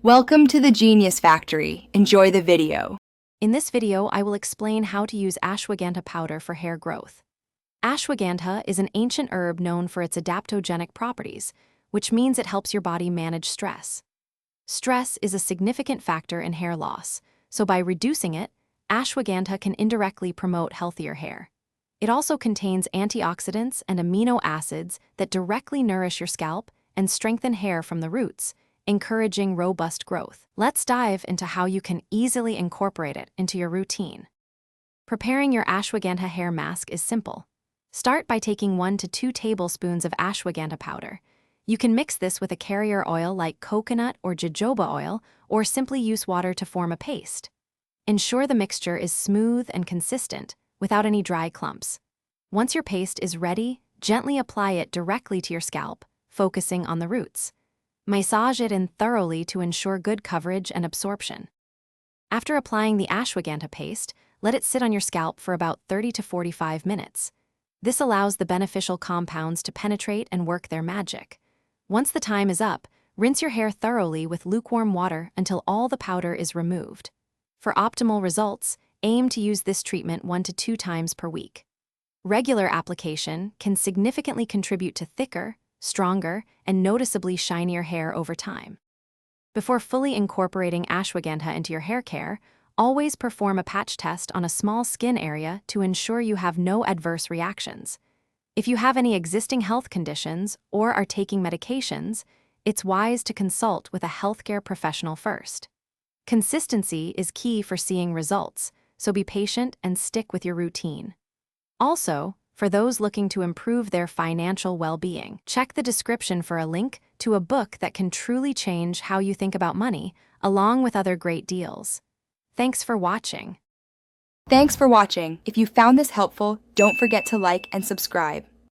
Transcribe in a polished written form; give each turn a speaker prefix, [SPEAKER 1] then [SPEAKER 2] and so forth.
[SPEAKER 1] Welcome to the Genius Factory. Enjoy the video.
[SPEAKER 2] In this video, I will explain how to use ashwagandha powder for hair growth. Ashwagandha is an ancient herb known for its adaptogenic properties, which means it helps your body manage stress. Stress is a significant factor in hair loss, so by reducing it, ashwagandha can indirectly promote healthier hair. It also contains antioxidants and amino acids that directly nourish your scalp and strengthen hair from the roots, encouraging robust growth. Let's dive into how you can easily incorporate it into your routine. Preparing your ashwagandha hair mask is simple. Start by taking 1 to 2 tablespoons of ashwagandha powder. You can mix this with a carrier oil like coconut or jojoba oil, or simply use water to form a paste. Ensure the mixture is smooth and consistent, without any dry clumps. Once your paste is ready, gently apply it directly to your scalp, focusing on the roots. Massage it in thoroughly to ensure good coverage and absorption. After applying the ashwagandha paste, let it sit on your scalp for about 30 to 45 minutes. This allows the beneficial compounds to penetrate and work their magic. Once the time is up, rinse your hair thoroughly with lukewarm water until all the powder is removed. For optimal results, aim to use this treatment 1 to 2 times per week. Regular application can significantly contribute to thicker, stronger, and noticeably shinier hair over time. Before fully incorporating ashwagandha into your hair care, always perform a patch test on a small skin area to ensure you have no adverse reactions. If you have any existing health conditions or are taking medications, it's wise to consult with a healthcare professional first. Consistency is key for seeing results, so be patient and stick with your routine. Also, for those looking to improve their financial well-being, check the description for a link to a book that can truly change how you think about money, along with other great deals. Thanks for watching.
[SPEAKER 1] Thanks for watching. If you found this helpful, don't forget to like and subscribe.